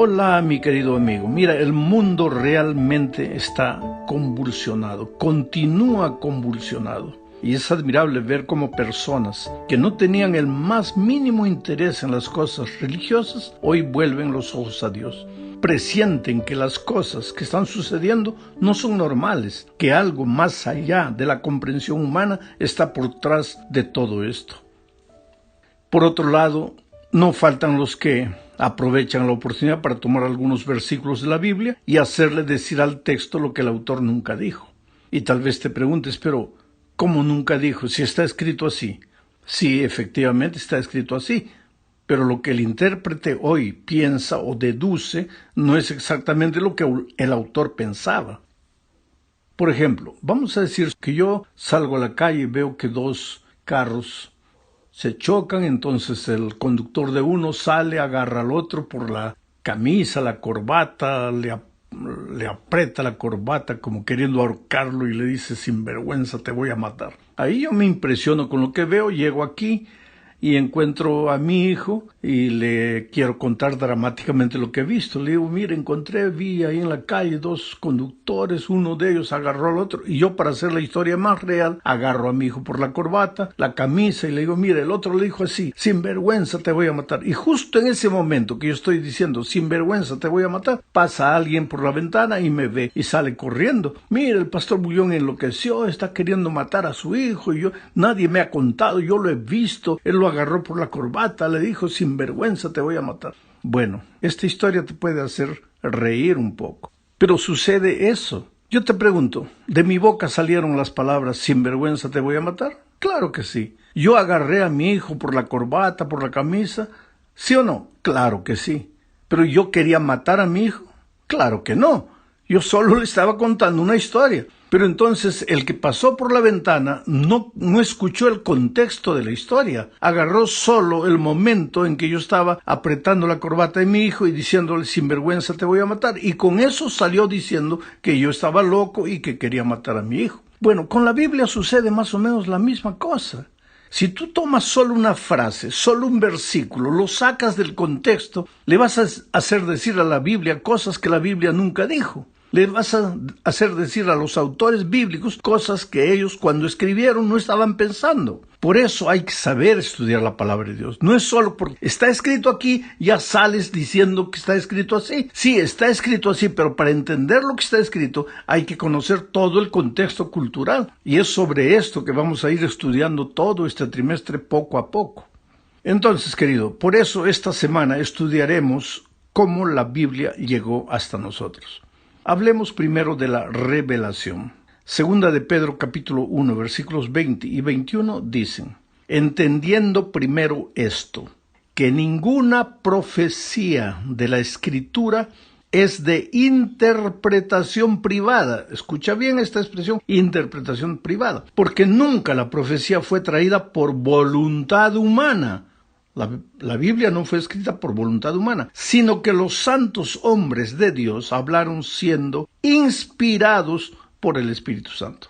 Hola, mi querido amigo. Mira, el mundo realmente está convulsionado, continúa convulsionado. Y es admirable ver cómo personas que no tenían el más mínimo interés en las cosas religiosas, hoy vuelven los ojos a Dios. Presienten que las cosas que están sucediendo no son normales, que algo más allá de la comprensión humana está por detrás de todo esto. Por otro lado, no faltan los que aprovechan la oportunidad para tomar algunos versículos de la Biblia y hacerle decir al texto lo que el autor nunca dijo. Y tal vez te preguntes, pero ¿cómo nunca dijo? Si está escrito así. Sí, efectivamente está escrito así, pero lo que el intérprete hoy piensa o deduce no es exactamente lo que el autor pensaba. Por ejemplo, vamos a decir que yo salgo a la calle y veo que dos carros se chocan, entonces el conductor de uno sale, agarra al otro por la camisa, la corbata, le aprieta la corbata como queriendo ahorcarlo y le dice: sinvergüenza, te voy a matar. Ahí yo me impresiono con lo que veo, llego aquí y encuentro a mi hijo y le quiero contar dramáticamente lo que he visto. Le digo: mire, vi ahí en la calle dos conductores, uno de ellos agarró al otro, y yo, para hacer la historia más real, agarro a mi hijo por la corbata, la camisa, y le digo: mire, el otro le dijo así: sinvergüenza, te voy a matar. Y justo en ese momento que yo estoy diciendo sinvergüenza, te voy a matar, pasa alguien por la ventana y me ve y sale corriendo. Mire, el pastor Bullón enloqueció, está queriendo matar a su hijo, y nadie me ha contado, yo lo he visto, él lo agarró por la corbata, le dijo: sinvergüenza, te voy a matar. Bueno, esta historia te puede hacer reír un poco, pero sucede eso. Yo te pregunto, ¿de mi boca salieron las palabras sinvergüenza, te voy a matar? Claro que sí. ¿Yo agarré a mi hijo por la corbata, por la camisa? ¿Sí o no? Claro que sí. ¿Pero yo quería matar a mi hijo? Claro que no. Yo solo le estaba contando una historia. Pero entonces el que pasó por la ventana no escuchó el contexto de la historia. Agarró solo el momento en que yo estaba apretando la corbata de mi hijo y diciéndole: sinvergüenza, te voy a matar. Y con eso salió diciendo que yo estaba loco y que quería matar a mi hijo. Bueno, con la Biblia sucede más o menos la misma cosa. Si tú tomas solo una frase, solo un versículo, lo sacas del contexto, le vas a hacer decir a la Biblia cosas que la Biblia nunca dijo. Le vas a hacer decir a los autores bíblicos cosas que ellos, cuando escribieron, no estaban pensando. Por eso hay que saber estudiar la palabra de Dios. No es solo porque está escrito aquí, ya sales diciendo que está escrito así. Sí, está escrito así, pero para entender lo que está escrito hay que conocer todo el contexto cultural. Y es sobre esto que vamos a ir estudiando todo este trimestre poco a poco. Entonces, querido, por eso esta semana estudiaremos cómo la Biblia llegó hasta nosotros. Hablemos primero de la revelación. Segunda de Pedro capítulo 1, versículos 20 y 21 dicen: entendiendo primero esto, que ninguna profecía de la Escritura es de interpretación privada. Escucha bien esta expresión: interpretación privada, porque nunca la profecía fue traída por voluntad humana. La Biblia no fue escrita por voluntad humana, sino que los santos hombres de Dios hablaron siendo inspirados por el Espíritu Santo.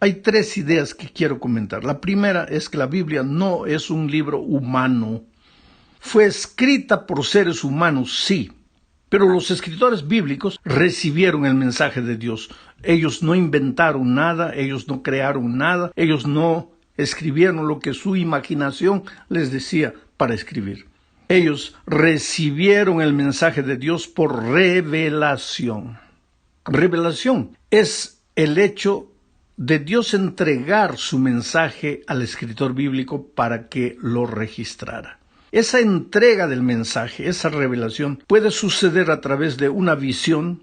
Hay tres ideas que quiero comentar. La primera es que la Biblia no es un libro humano. Fue escrita por seres humanos, sí, pero los escritores bíblicos recibieron el mensaje de Dios. Ellos no inventaron nada, ellos no crearon nada, ellos no escribieron lo que su imaginación les decía para escribir. Ellos recibieron el mensaje de Dios por revelación. Revelación es el hecho de Dios entregar su mensaje al escritor bíblico para que lo registrara. Esa entrega del mensaje, esa revelación, puede suceder a través de una visión,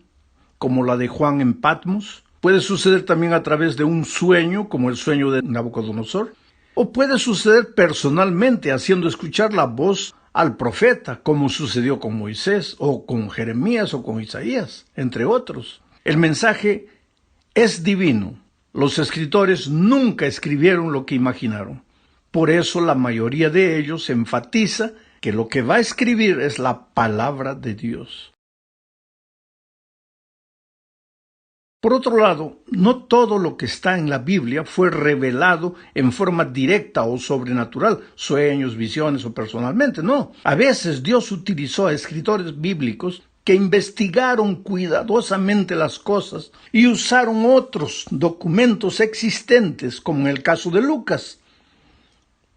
como la de Juan en Patmos. Puede suceder también a través de un sueño, como el sueño de Nabucodonosor. O puede suceder personalmente, haciendo escuchar la voz al profeta, como sucedió con Moisés, o con Jeremías, o con Isaías, entre otros. El mensaje es divino. Los escritores nunca escribieron lo que imaginaron. Por eso la mayoría de ellos enfatiza que lo que va a escribir es la palabra de Dios. Por otro lado, no todo lo que está en la Biblia fue revelado en forma directa o sobrenatural, sueños, visiones o personalmente, no. A veces Dios utilizó a escritores bíblicos que investigaron cuidadosamente las cosas y usaron otros documentos existentes, como en el caso de Lucas.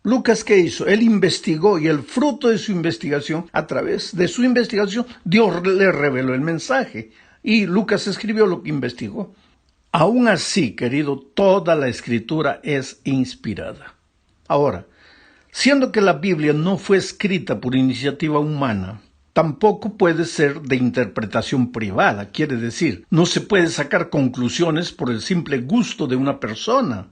Lucas, ¿qué hizo? Él investigó y el fruto de su investigación, a través de su investigación, Dios le reveló el mensaje. Y Lucas escribió lo que investigó. Aún así, querido, toda la escritura es inspirada. Ahora, siendo que la Biblia no fue escrita por iniciativa humana, tampoco puede ser de interpretación privada. Quiere decir, no se puede sacar conclusiones por el simple gusto de una persona.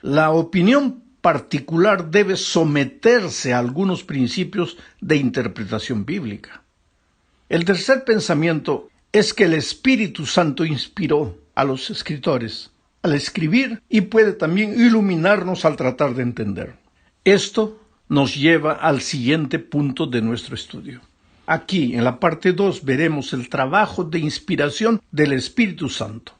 La opinión particular debe someterse a algunos principios de interpretación bíblica. El tercer pensamiento es que el Espíritu Santo inspiró a los escritores al escribir y puede también iluminarnos al tratar de entender. Esto nos lleva al siguiente punto de nuestro estudio. Aquí, en la parte 2, veremos el trabajo de inspiración del Espíritu Santo.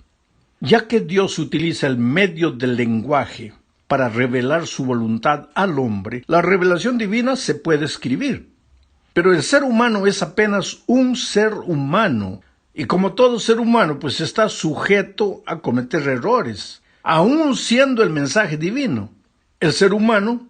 Ya que Dios utiliza el medio del lenguaje para revelar su voluntad al hombre, la revelación divina se puede escribir. Pero el ser humano es apenas un ser humano. Y como todo ser humano, pues está sujeto a cometer errores, aún siendo el mensaje divino. El ser humano,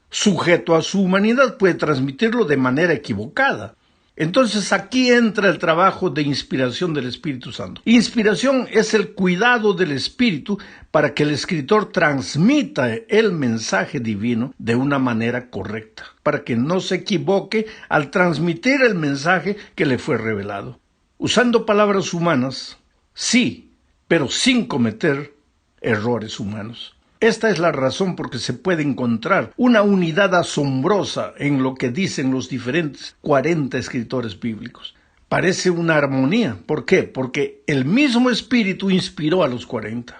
sujeto a su humanidad, puede transmitirlo de manera equivocada. Entonces aquí entra el trabajo de inspiración del Espíritu Santo. Inspiración es el cuidado del Espíritu para que el escritor transmita el mensaje divino de una manera correcta, para que no se equivoque al transmitir el mensaje que le fue revelado. Usando palabras humanas, sí, pero sin cometer errores humanos. Esta es la razón por que se puede encontrar una unidad asombrosa en lo que dicen los diferentes 40 escritores bíblicos. Parece una armonía. ¿Por qué? Porque el mismo Espíritu inspiró a los 40.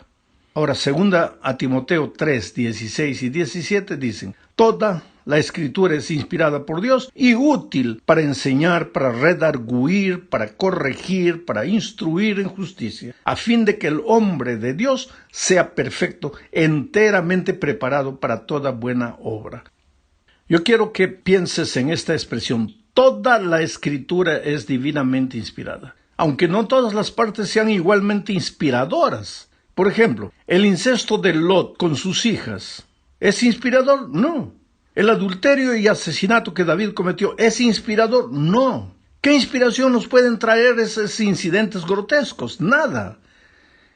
Ahora, segunda a Timoteo 3, 16 y 17 dicen: toda la Escritura es inspirada por Dios y útil para enseñar, para redarguir, para corregir, para instruir en justicia, a fin de que el hombre de Dios sea perfecto, enteramente preparado para toda buena obra. Yo quiero que pienses en esta expresión: toda la Escritura es divinamente inspirada, aunque no todas las partes sean igualmente inspiradoras. Por ejemplo, el incesto de Lot con sus hijas, ¿es inspirador? No. ¿El adulterio y asesinato que David cometió es inspirador? No. ¿Qué inspiración nos pueden traer esos incidentes grotescos? Nada.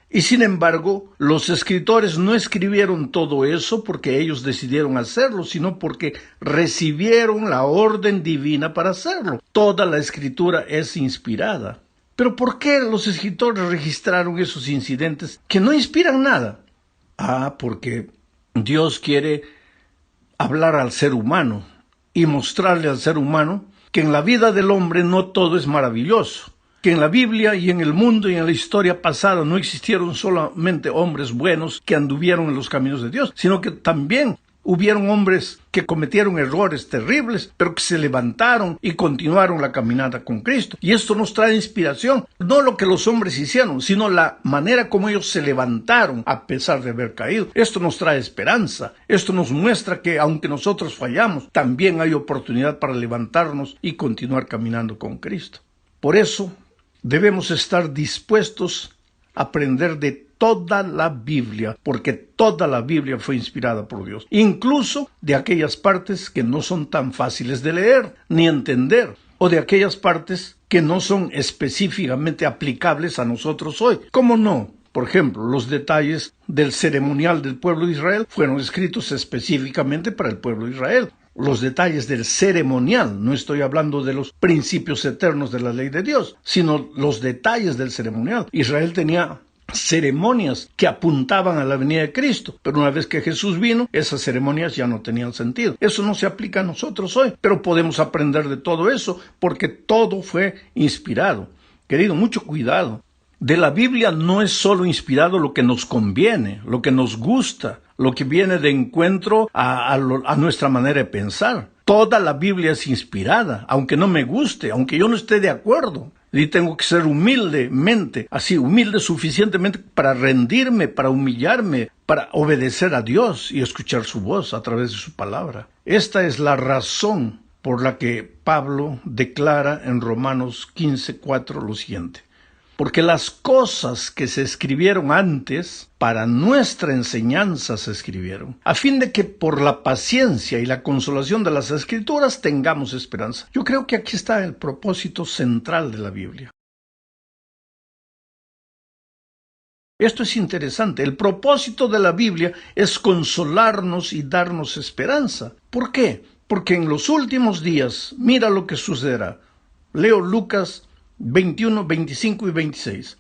Y sin embargo, los escritores no escribieron todo eso porque ellos decidieron hacerlo, sino porque recibieron la orden divina para hacerlo. Toda la Escritura es inspirada. Pero ¿por qué los escritores registraron esos incidentes que no inspiran nada? Porque Dios quiere hablar al ser humano y mostrarle al ser humano que en la vida del hombre no todo es maravilloso, que en la Biblia y en el mundo y en la historia pasada no existieron solamente hombres buenos que anduvieron en los caminos de Dios, sino que también hubieron hombres que cometieron errores terribles, pero que se levantaron y continuaron la caminata con Cristo. Y esto nos trae inspiración, no lo que los hombres hicieron, sino la manera como ellos se levantaron a pesar de haber caído. Esto nos trae esperanza. Esto nos muestra que aunque nosotros fallamos, también hay oportunidad para levantarnos y continuar caminando con Cristo. Por eso debemos estar dispuestos a aprender de toda la Biblia, porque toda la Biblia fue inspirada por Dios, incluso de aquellas partes que no son tan fáciles de leer ni entender, o de aquellas partes que no son específicamente aplicables a nosotros hoy. ¿Cómo no? Por ejemplo, los detalles del ceremonial del pueblo de Israel fueron escritos específicamente para el pueblo de Israel. Los detalles del ceremonial, no estoy hablando de los principios eternos de la ley de Dios, sino los detalles del ceremonial. Israel tenía ceremonias que apuntaban a la venida de Cristo, pero una vez que Jesús vino, esas ceremonias ya no tenían sentido. Eso no se aplica a nosotros hoy, pero podemos aprender de todo eso porque todo fue inspirado. Querido, mucho cuidado. De la Biblia no es solo inspirado lo que nos conviene, lo que nos gusta, lo que viene de encuentro a nuestra manera de pensar. Toda la Biblia es inspirada, aunque no me guste, aunque yo no esté de acuerdo. Y tengo que ser humildemente, así, humilde suficientemente para rendirme, para humillarme, para obedecer a Dios y escuchar su voz a través de su palabra. Esta es la razón por la que Pablo declara en Romanos 15:4 lo siguiente: porque las cosas que se escribieron antes, para nuestra enseñanza se escribieron, a fin de que por la paciencia y la consolación de las Escrituras tengamos esperanza. Yo creo que aquí está el propósito central de la Biblia. Esto es interesante. El propósito de la Biblia es consolarnos y darnos esperanza. ¿Por qué? Porque en los últimos días, mira lo que sucederá. Leo Lucas 21, 25 y 26.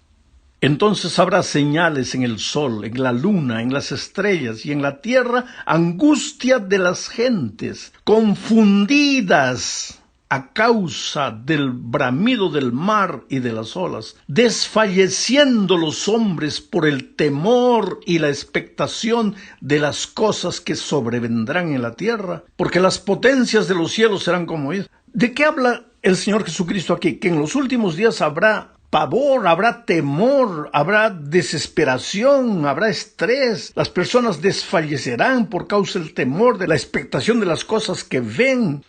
Entonces habrá señales en el sol, en la luna, en las estrellas y en la tierra, angustia de las gentes, confundidas a causa del bramido del mar y de las olas, desfalleciendo los hombres por el temor y la expectación de las cosas que sobrevendrán en la tierra, porque las potencias de los cielos serán conmovidas. ¿De qué habla el Señor Jesucristo aquí? Que en los últimos días habrá pavor, habrá temor, habrá desesperación, habrá estrés. Las personas desfallecerán por causa del temor, de la expectación de las cosas que ven.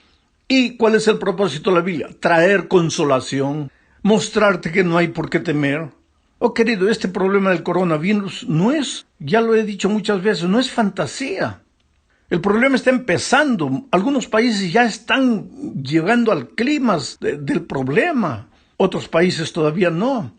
¿Y cuál es el propósito de la Biblia? Traer consolación, mostrarte que no hay por qué temer. Oh, querido, este problema del coronavirus no es, ya lo he dicho muchas veces, no es fantasía. El problema está empezando. Algunos países ya están llegando al clímax del problema. Otros países todavía no.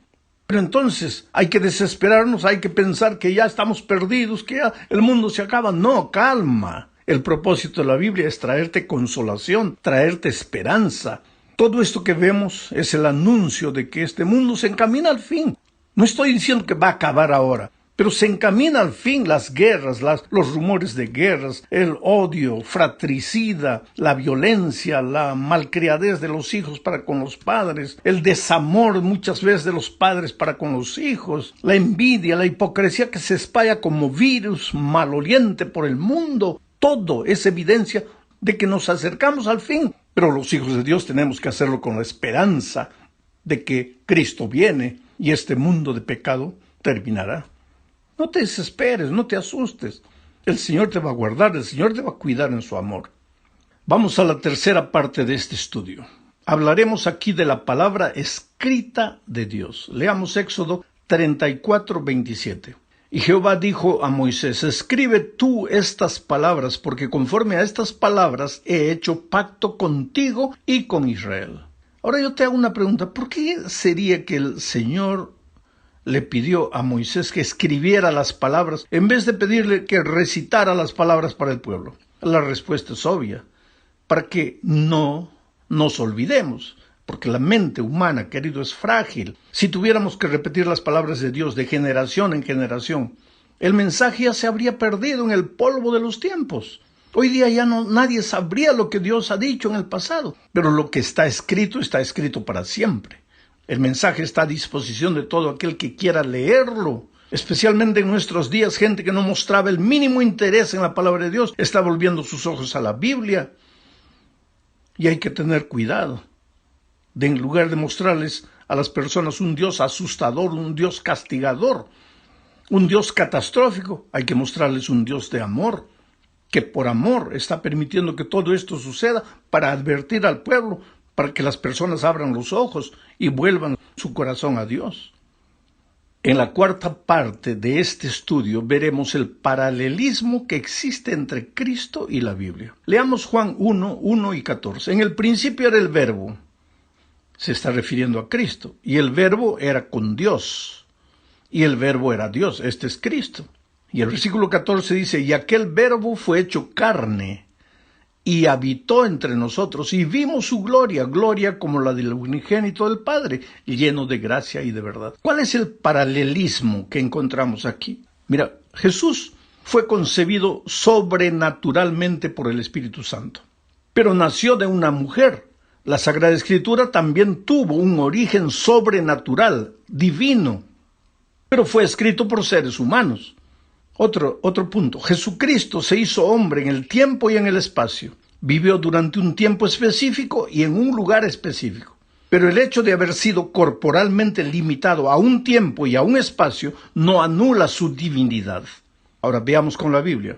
Pero entonces hay que desesperarnos, hay que pensar que ya estamos perdidos, que ya el mundo se acaba. No, calma. El propósito de la Biblia es traerte consolación, traerte esperanza. Todo esto que vemos es el anuncio de que este mundo se encamina al fin. No estoy diciendo que va a acabar ahora, pero se encamina al fin. Las guerras, los rumores de guerras, el odio fratricida, la violencia, la malcriadez de los hijos para con los padres, el desamor muchas veces de los padres para con los hijos, la envidia, la hipocresía que se espalla como virus maloliente por el mundo. Todo es evidencia de que nos acercamos al fin, pero los hijos de Dios tenemos que hacerlo con la esperanza de que Cristo viene y este mundo de pecado terminará. No te desesperes, no te asustes. El Señor te va a guardar, el Señor te va a cuidar en su amor. Vamos a la tercera parte de este estudio. Hablaremos aquí de la palabra escrita de Dios. Leamos Éxodo 34, 27. Y Jehová dijo a Moisés: escribe tú estas palabras, porque conforme a estas palabras he hecho pacto contigo y con Israel. Ahora yo te hago una pregunta: ¿por qué sería que el Señor le pidió a Moisés que escribiera las palabras en vez de pedirle que recitara las palabras para el pueblo? La respuesta es obvia: para que no nos olvidemos. Porque la mente humana, querido, es frágil. Si tuviéramos que repetir las palabras de Dios de generación en generación, el mensaje ya se habría perdido en el polvo de los tiempos. Hoy día ya nadie sabría lo que Dios ha dicho en el pasado, pero lo que está escrito para siempre. El mensaje está a disposición de todo aquel que quiera leerlo. Especialmente en nuestros días, gente que no mostraba el mínimo interés en la palabra de Dios está volviendo sus ojos a la Biblia. Y hay que tener cuidado. En lugar de mostrarles a las personas un Dios asustador, un Dios castigador, un Dios catastrófico, hay que mostrarles un Dios de amor, que por amor está permitiendo que todo esto suceda para advertir al pueblo, para que las personas abran los ojos y vuelvan su corazón a Dios. En la cuarta parte de este estudio veremos el paralelismo que existe entre Cristo y la Biblia. Leamos Juan 1, 1 y 14. En el principio era el Verbo. Se está refiriendo a Cristo. Y el Verbo era con Dios. Y el Verbo era Dios. Este es Cristo. Y el versículo 14 dice: y aquel Verbo fue hecho carne y habitó entre nosotros, y vimos su gloria, gloria como la del unigénito del Padre, lleno de gracia y de verdad. ¿Cuál es el paralelismo que encontramos aquí? Mira, Jesús fue concebido sobrenaturalmente por el Espíritu Santo, pero nació de una mujer. La Sagrada Escritura también tuvo un origen sobrenatural, divino, pero fue escrito por seres humanos. Otro punto: Jesucristo se hizo hombre en el tiempo y en el espacio. Vivió durante un tiempo específico y en un lugar específico. Pero el hecho de haber sido corporalmente limitado a un tiempo y a un espacio no anula su divinidad. Ahora veamos con la Biblia.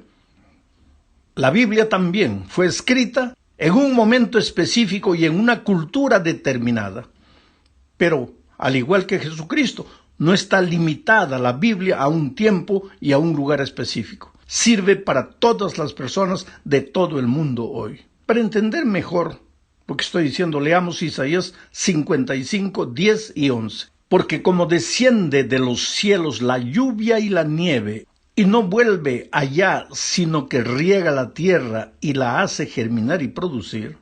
La Biblia también fue escrita en un momento específico y en una cultura determinada. Pero, al igual que Jesucristo, no está limitada la Biblia a un tiempo y a un lugar específico. Sirve para todas las personas de todo el mundo hoy. Para entender mejor lo que estoy diciendo, leamos Isaías 55, 10 y 11. Porque como desciende de los cielos la lluvia y la nieve, y no vuelve allá, sino que riega la tierra y la hace germinar y producir.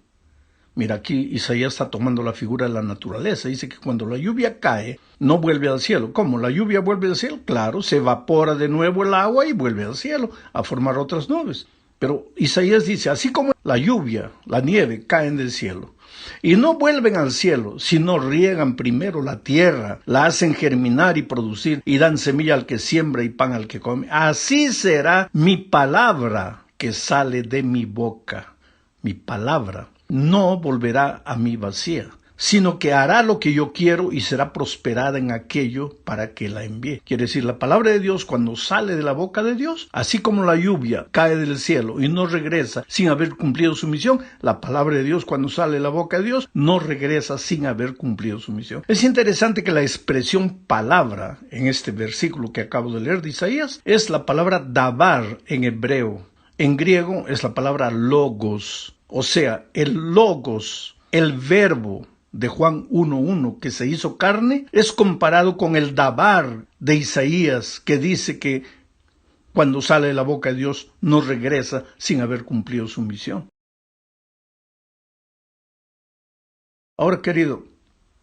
Mira, aquí Isaías está tomando la figura de la naturaleza. Dice que cuando la lluvia cae, no vuelve al cielo. ¿Cómo? ¿La lluvia vuelve al cielo? Claro, se evapora de nuevo el agua y vuelve al cielo a formar otras nubes. Pero Isaías dice, así como la lluvia, la nieve, caen del cielo, y no vuelven al cielo, sino riegan primero la tierra, la hacen germinar y producir, y dan semilla al que siembra y pan al que come. Así será mi palabra que sale de mi boca. Mi palabra no volverá a mí vacía, sino que hará lo que yo quiero y será prosperada en aquello para que la envíe. Quiere decir, la palabra de Dios cuando sale de la boca de Dios, así como la lluvia cae del cielo y no regresa sin haber cumplido su misión, la palabra de Dios cuando sale de la boca de Dios no regresa sin haber cumplido su misión. Es interesante que la expresión palabra en este versículo que acabo de leer de Isaías es la palabra dabar en hebreo. En griego es la palabra logos, o sea, el logos, el verbo de Juan 1:1 que se hizo carne, es comparado con el dabar de Isaías que dice que cuando sale de la boca de Dios no regresa sin haber cumplido su misión. Ahora, querido,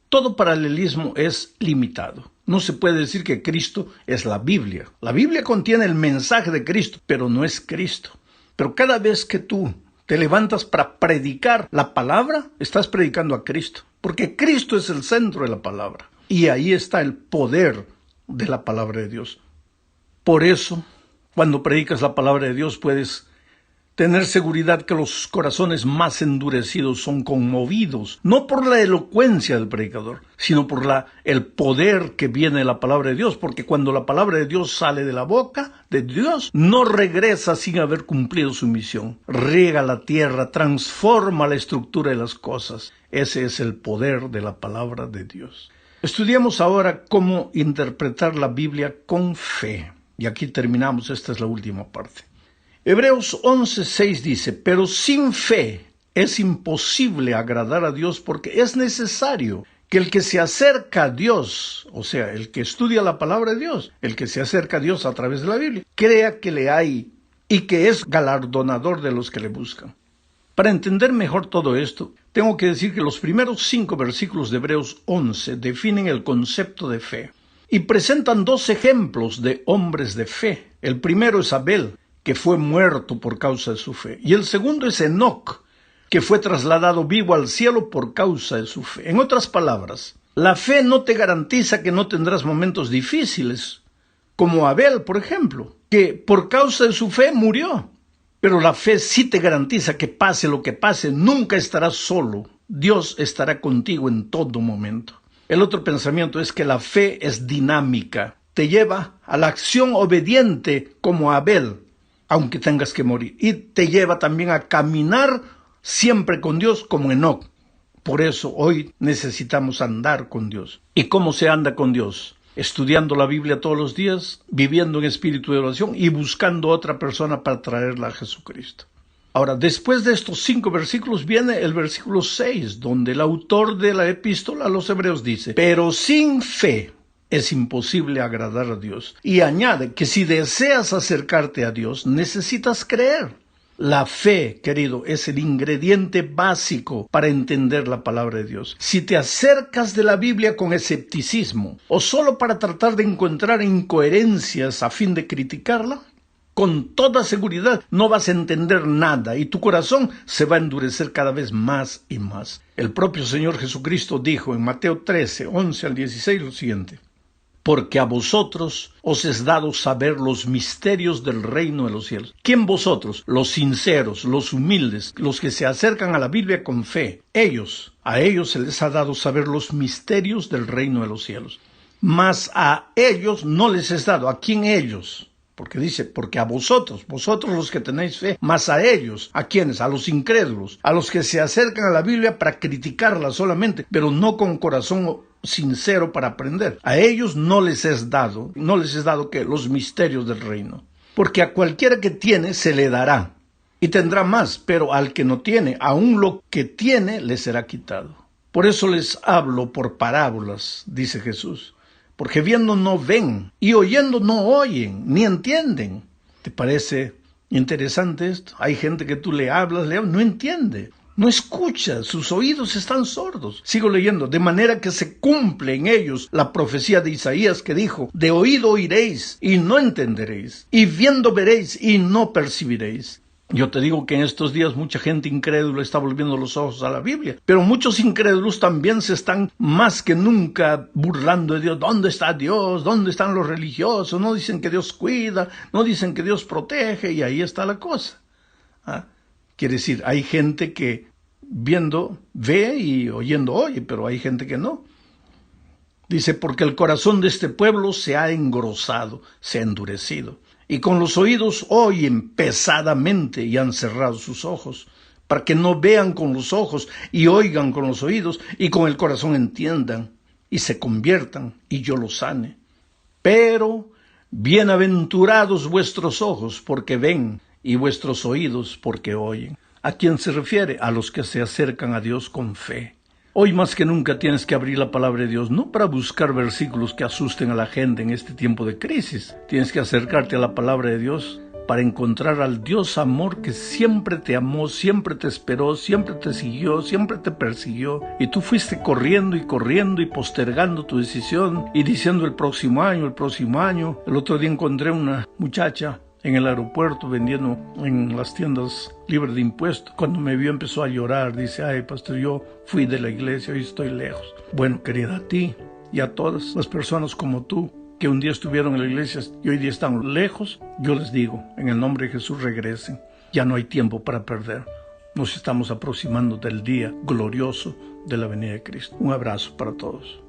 todo paralelismo es limitado. No se puede decir que Cristo es la Biblia. La Biblia contiene el mensaje de Cristo, pero no es Cristo. Pero cada vez que tú te levantas para predicar la palabra, estás predicando a Cristo, porque Cristo es el centro de la palabra, y ahí está el poder de la palabra de Dios. Por eso, cuando predicas la palabra de Dios, puedes tener seguridad que los corazones más endurecidos son conmovidos, no por la elocuencia del predicador, sino por el poder que viene de la palabra de Dios, porque cuando la palabra de Dios sale de la boca de Dios, no regresa sin haber cumplido su misión. Riega la tierra, transforma la estructura de las cosas. Ese es el poder de la palabra de Dios. Estudiamos ahora cómo interpretar la Biblia con fe. Y aquí terminamos, esta es la última parte. Hebreos 11:6 dice, pero sin fe es imposible agradar a Dios porque es necesario que el que se acerca a Dios, o sea, el que estudia la palabra de Dios, el que se acerca a Dios a través de la Biblia, crea que le hay y que es galardonador de los que le buscan. Para entender mejor todo esto, tengo que decir que los primeros 5 versículos de Hebreos 11 definen el concepto de fe y presentan 2 ejemplos de hombres de fe. El primero es Abel, que fue muerto por causa de su fe. Y el segundo es Enoc, que fue trasladado vivo al cielo por causa de su fe. En otras palabras, la fe no te garantiza que no tendrás momentos difíciles, como Abel, por ejemplo, que por causa de su fe murió. Pero la fe sí te garantiza que pase lo que pase, nunca estarás solo. Dios estará contigo en todo momento. El otro pensamiento es que la fe es dinámica. Te lleva a la acción obediente como Abel, aunque tengas que morir. Y te lleva también a caminar siempre con Dios como Enoc. Por eso hoy necesitamos andar con Dios. ¿Y cómo se anda con Dios? Estudiando la Biblia todos los días, viviendo en espíritu de oración y buscando otra persona para traerla a Jesucristo. Ahora, después de estos 5 versículos viene el versículo 6, donde el autor de la epístola a los Hebreos dice, pero sin fe es imposible agradar a Dios. Y añade que si deseas acercarte a Dios, necesitas creer. La fe, querido, es el ingrediente básico para entender la palabra de Dios. Si te acercas de la Biblia con escepticismo o solo para tratar de encontrar incoherencias a fin de criticarla, con toda seguridad no vas a entender nada y tu corazón se va a endurecer cada vez más y más. El propio Señor Jesucristo dijo en Mateo 13, 11 al 16 lo siguiente. porque a vosotros os es dado saber los misterios del reino de los cielos. ¿Quién vosotros? Los sinceros, los humildes, los que se acercan a la Biblia con fe. A ellos se les ha dado saber los misterios del reino de los cielos. Mas a ellos no les es dado. ¿A quién ellos? Porque dice, porque a vosotros los que tenéis fe, mas a ellos, ¿a quiénes? A los incrédulos, a los que se acercan a la Biblia para criticarla solamente, pero no con corazón sincero para aprender. A ellos no les es dado ¿qué? Los misterios del reino. Porque a cualquiera que tiene se le dará, y tendrá más, pero al que no tiene, aún lo que tiene le será quitado. Por eso les hablo por parábolas, dice Jesús, porque viendo no ven, y oyendo no oyen, ni entienden. ¿Te parece interesante esto? Hay gente que tú le hablas, no entiende. No escucha, sus oídos están sordos. Sigo leyendo, de manera que se cumple en ellos la profecía de Isaías que dijo, de oído oiréis y no entenderéis, y viendo veréis y no percibiréis. Yo te digo que en estos días mucha gente incrédula está volviendo los ojos a la Biblia, pero muchos incrédulos también se están más que nunca burlando de Dios. ¿Dónde está Dios? ¿Dónde están los religiosos? No dicen que Dios cuida, no dicen que Dios protege, y ahí está la cosa. Quiere decir, hay gente que viendo ve y oyendo oye, pero hay gente que no. Dice, porque el corazón de este pueblo se ha engrosado, se ha endurecido, y con los oídos oyen pesadamente y han cerrado sus ojos, para que no vean con los ojos y oigan con los oídos y con el corazón entiendan y se conviertan y yo los sane. Pero bienaventurados vuestros ojos porque ven, y vuestros oídos porque oyen. ¿A quién se refiere? A los que se acercan a Dios con fe. Hoy más que nunca tienes que abrir la palabra de Dios, no para buscar versículos que asusten a la gente en este tiempo de crisis. Tienes que acercarte a la palabra de Dios para encontrar al Dios amor que siempre te amó, siempre te esperó, siempre te siguió, siempre te persiguió. Y tú fuiste corriendo y postergando tu decisión y diciendo el próximo año. El otro día encontré una muchacha en el aeropuerto vendiendo en las tiendas libres de impuestos. Cuando me vio empezó a llorar, dice, ay pastor, yo fui de la iglesia, hoy estoy lejos. Bueno, querida, a ti y a todas las personas como tú, que un día estuvieron en la iglesia y hoy día están lejos, yo les digo, en el nombre de Jesús regresen, ya no hay tiempo para perder. Nos estamos aproximando del día glorioso de la venida de Cristo. Un abrazo para todos.